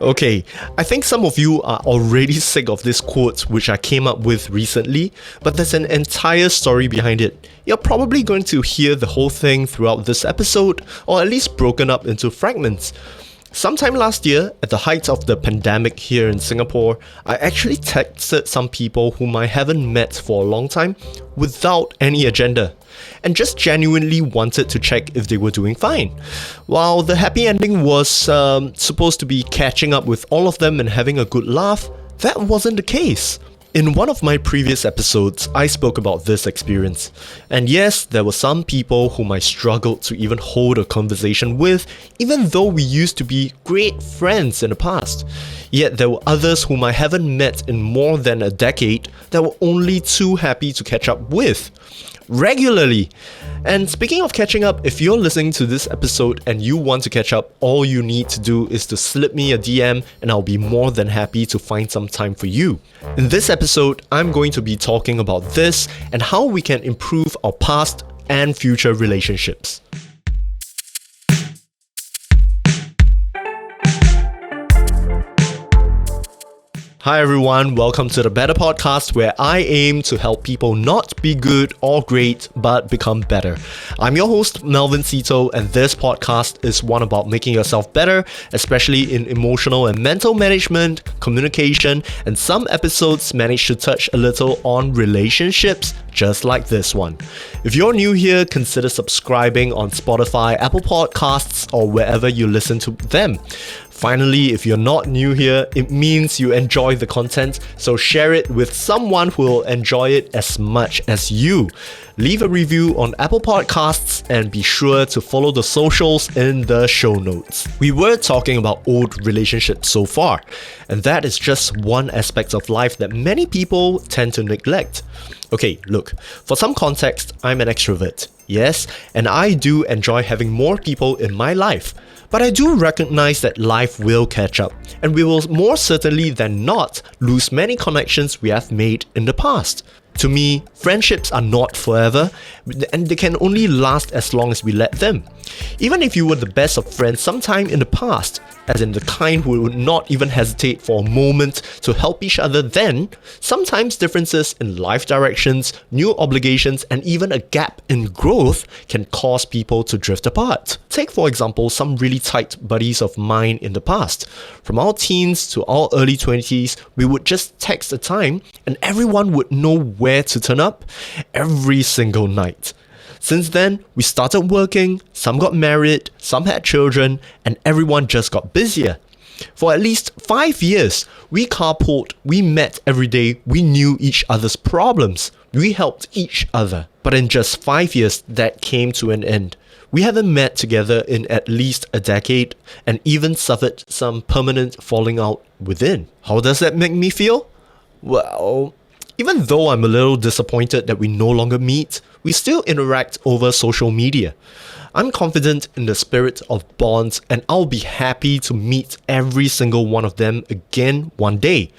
Okay, I think some of you are already sick of this quote which I came up with recently, but there's an entire story behind it. You're probably going to hear the whole thing throughout this episode, or at least broken up into fragments. Sometime last year, at the height of the pandemic here in Singapore, I actually texted some people whom I haven't met for a long time without any agenda, and just genuinely wanted to check if they were doing fine. While the happy ending was supposed to be catching up with all of them and having a good laugh, that wasn't the case. In one of my previous episodes, I spoke about this experience. And yes, there were some people whom I struggled to even hold a conversation with, even though we used to be great friends in the past. Yet there were others whom I haven't met in more than a decade that were only too happy to catch up with regularly. And speaking of catching up, if you're listening to this episode and you want to catch up, all you need to do is to slip me a DM and I'll be more than happy to find some time for you. In this episode, I'm going to be talking about this and how we can improve our past and future relationships. Hi everyone, welcome to the Better Podcast, where I aim to help people not be good or great, but become better. I'm your host, Melvin Cito, and this podcast is one about making yourself better, especially in emotional and mental management, communication, and some episodes manage to touch a little on relationships, just like this one. If you're new here, consider subscribing on Spotify, Apple Podcasts, or wherever you listen to them. Finally, if you're not new here, it means you enjoy the content, so share it with someone who will enjoy it as much as you. Leave a review on Apple Podcasts and be sure to follow the socials in the show notes. We were talking about old relationships so far, and that is just one aspect of life that many people tend to neglect. Okay, look, for some context, I'm an extrovert, yes, and I do enjoy having more people in my life. But I do recognize that life will catch up, and we will more certainly than not lose many connections we have made in the past. To me, friendships are not forever, and they can only last as long as we let them. Even if you were the best of friends sometime in the past, as in the kind who would not even hesitate for a moment to help each other then, sometimes differences in life directions, new obligations, and even a gap in growth can cause people to drift apart. Take for example some really tight buddies of mine in the past. From our teens to our early 20s, we would just text a time and everyone would know where to turn up every single night. Since then, we started working, some got married, some had children, and everyone just got busier. For at least 5 years, we carpooled, we met every day, we knew each other's problems, we helped each other. But in just 5 years, that came to an end. We haven't met together in at least a decade, and even suffered some permanent falling out within. How does that make me feel? Well, even though I'm a little disappointed that we no longer meet, we still interact over social media. I'm confident in the spirit of bonds, and I'll be happy to meet every single one of them again one day.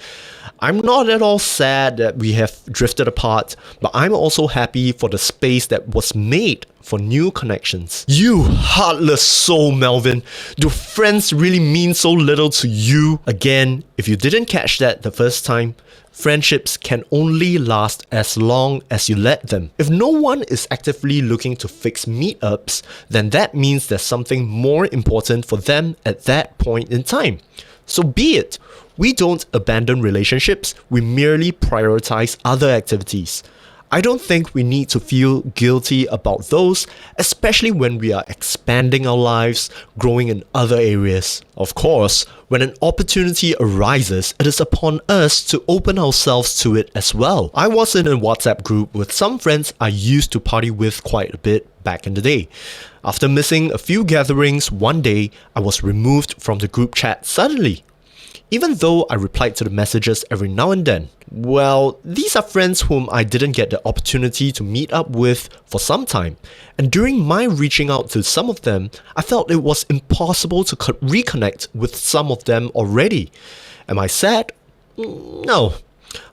I'm not at all sad that we have drifted apart, but I'm also happy for the space that was made for new connections. You heartless soul, Melvin. Do friends really mean so little to you? Again, if you didn't catch that the first time, friendships can only last as long as you let them. If no one is actively looking to fix meetups, then that means there's something more important for them at that point in time. So be it. We don't abandon relationships, we merely prioritize other activities. I don't think we need to feel guilty about those, especially when we are expanding our lives, growing in other areas. Of course, when an opportunity arises, it is upon us to open ourselves to it as well. I was in a WhatsApp group with some friends I used to party with quite a bit back in the day. After missing a few gatherings one day, I was removed from the group chat suddenly. Even though I replied to the messages every now and then. Well, these are friends whom I didn't get the opportunity to meet up with for some time. And during my reaching out to some of them, I felt it was impossible to reconnect with some of them already. Am I sad? No.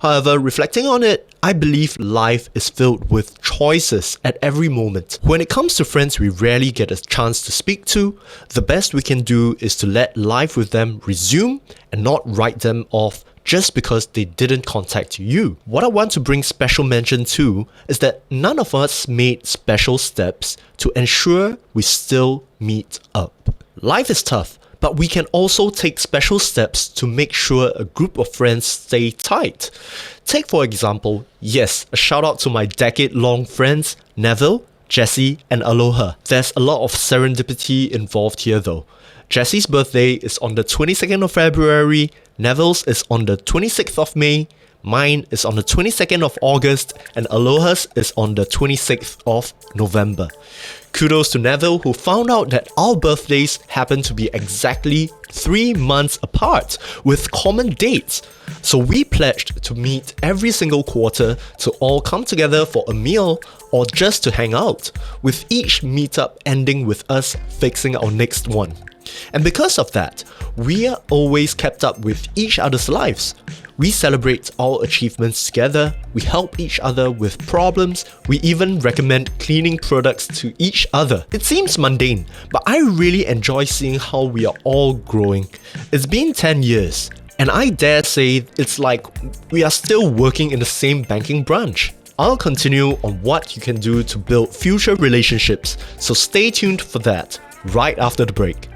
However, reflecting on it, I believe life is filled with choices at every moment. When it comes to friends we rarely get a chance to speak to, the best we can do is to let life with them resume and not write them off just because they didn't contact you. What I want to bring special mention to is that none of us made special steps to ensure we still meet up. Life is tough, but we can also take special steps to make sure a group of friends stay tight. Take for example, yes, a shout out to my decade-long friends, Neville, Jesse, and Aloha. There's a lot of serendipity involved here though. Jesse's birthday is on the 22nd of February, Neville's is on the 26th of May, mine is on the 22nd of August, and Aloha's is on the 26th of November. Kudos to Neville who found out that our birthdays happen to be exactly 3 months apart with common dates. So we pledged to meet every single quarter to all come together for a meal or just to hang out, with each meetup ending with us fixing our next one. And because of that, we are always kept up with each other's lives. We celebrate our achievements together, we help each other with problems, we even recommend cleaning products to each other. It seems mundane, but I really enjoy seeing how we are all growing. It's been 10 years, and I dare say it's like we are still working in the same banking branch. I'll continue on what you can do to build future relationships, so stay tuned for that right after the break.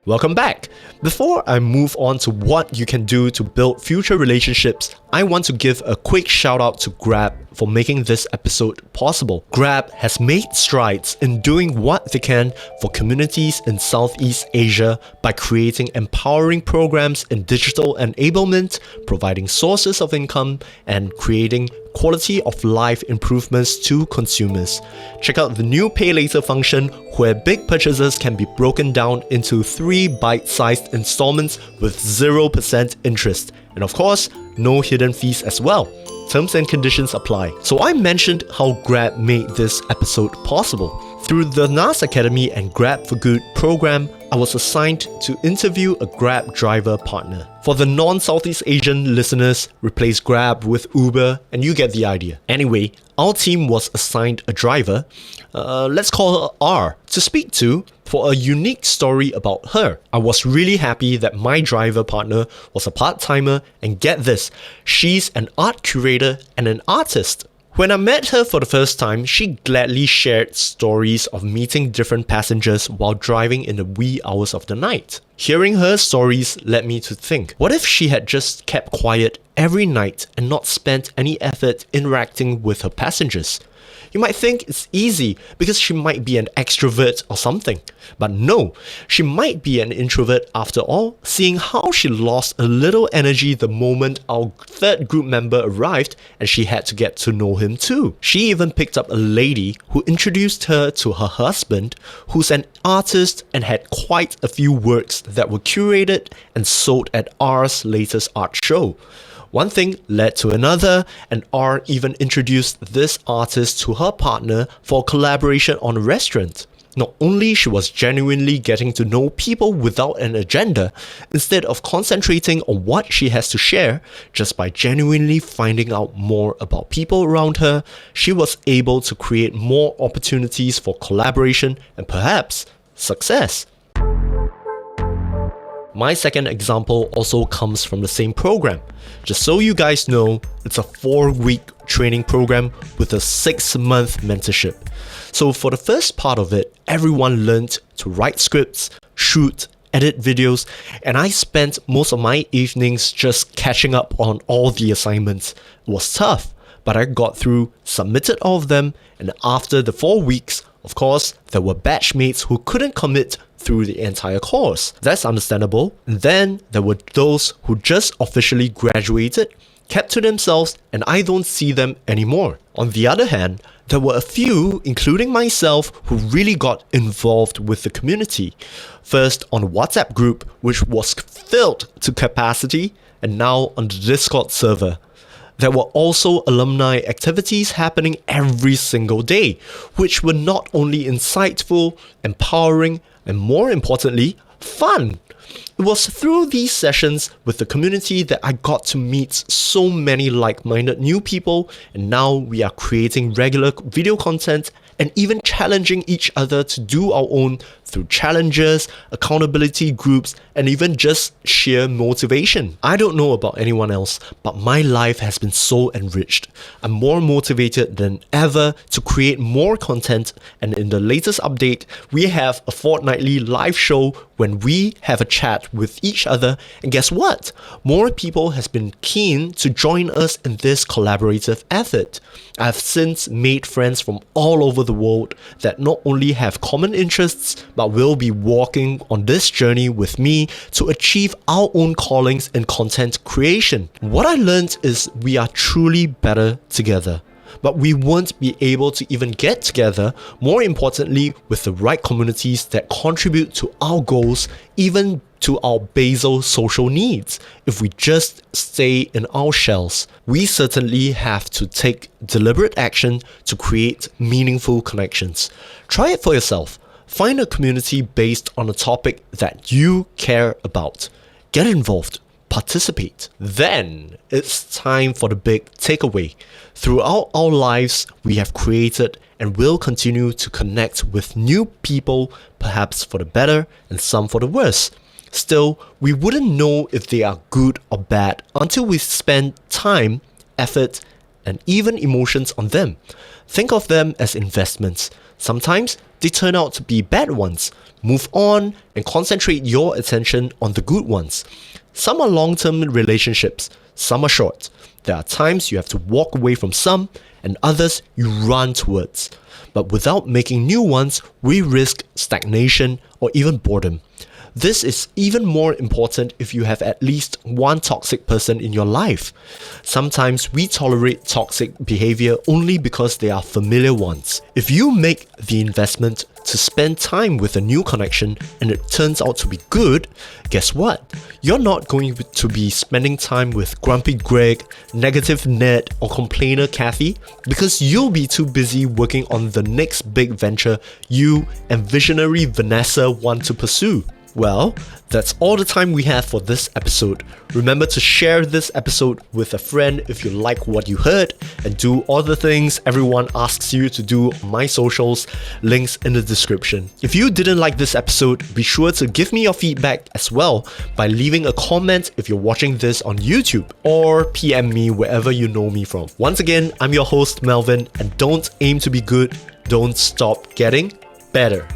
Welcome back! Before I move on to what you can do to build future relationships, I want to give a quick shout out to Grab for making this episode possible. Grab has made strides in doing what they can for communities in Southeast Asia by creating empowering programs in digital enablement, providing sources of income, and creating quality of life improvements to consumers. Check out the new Pay Later function where big purchases can be broken down into 3 bite-sized installments with 0% interest. And of course, no hidden fees as well. Terms and conditions apply. So I mentioned how Grab made this episode possible. Through the NAS Academy and Grab for Good program, I was assigned to interview a Grab driver partner. For the non-Southeast Asian listeners, replace Grab with Uber and you get the idea. Anyway, our team was assigned a driver, let's call her R, to speak to for a unique story about her. I was really happy that my driver partner was a part-timer, and get this, she's an art curator and an artist. When I met her for the first time, she gladly shared stories of meeting different passengers while driving in the wee hours of the night. Hearing her stories led me to think, what if she had just kept quiet every night and not spent any effort interacting with her passengers? You might think it's easy because she might be an extrovert or something. But no, she might be an introvert after all, seeing how she lost a little energy the moment our third group member arrived and she had to get to know him too. She even picked up a lady who introduced her to her husband, who's an artist and had quite a few works that were curated and sold at R's latest art show. One thing led to another, and R even introduced this artist to her partner for a collaboration on a restaurant. Not only she was genuinely getting to know people without an agenda, instead of concentrating on what she has to share, just by genuinely finding out more about people around her, she was able to create more opportunities for collaboration and perhaps success. My second example also comes from the same program. Just so you guys know, it's a 4-week training program with a 6-month mentorship. So for the first part of it, everyone learned to write scripts, shoot, edit videos, and I spent most of my evenings just catching up on all the assignments. It was tough, but I got through, submitted all of them, and after the 4 weeks, of course, there were batchmates who couldn't commit through the entire course. That's understandable. And then there were those who just officially graduated, kept to themselves, and I don't see them anymore. On the other hand, there were a few, including myself, who really got involved with the community. First on a WhatsApp group, which was filled to capacity, and now on the Discord server. There were also alumni activities happening every single day, which were not only insightful, empowering, and more importantly, fun. It was through these sessions with the community that I got to meet so many like-minded new people, and now we are creating regular video content and even challenging each other to do our own through challenges, accountability groups, and even just sheer motivation. I don't know about anyone else, but my life has been so enriched. I'm more motivated than ever to create more content, and in the latest update, we have a fortnightly live show when we have a chat with each other, and guess what? More people has been keen to join us in this collaborative effort. I've since made friends from all over the world that not only have common interests, but will be walking on this journey with me to achieve our own callings in content creation. What I learned is we are truly better together. But we won't be able to even get together, more importantly, with the right communities that contribute to our goals, even to our basal social needs, if we just stay in our shells. We certainly have to take deliberate action to create meaningful connections. Try it for yourself. Find a community based on a topic that you care about. Get involved. Participate. Then it's time for the big takeaway. Throughout our lives, we have created and will continue to connect with new people, perhaps for the better and some for the worse. Still, we wouldn't know if they are good or bad until we spend time, effort, and even emotions on them. Think of them as investments. Sometimes they turn out to be bad ones. Move on and concentrate your attention on the good ones. Some are long-term relationships, some are short. There are times you have to walk away from some, and others you run towards. But without making new ones, we risk stagnation or even boredom. This is even more important if you have at least one toxic person in your life. Sometimes we tolerate toxic behavior only because they are familiar ones. If you make the investment to spend time with a new connection and it turns out to be good, guess what? You're not going to be spending time with grumpy Greg, negative Ned, or complainer Kathy, because you'll be too busy working on the next big venture you and visionary Vanessa want to pursue. Well, that's all the time we have for this episode. Remember to share this episode with a friend if you like what you heard, and do all the things everyone asks you to do on my socials, links in the description. If you didn't like this episode, be sure to give me your feedback as well by leaving a comment if you're watching this on YouTube, or PM me wherever you know me from. Once again, I'm your host Melvin, and don't aim to be good, don't stop getting better.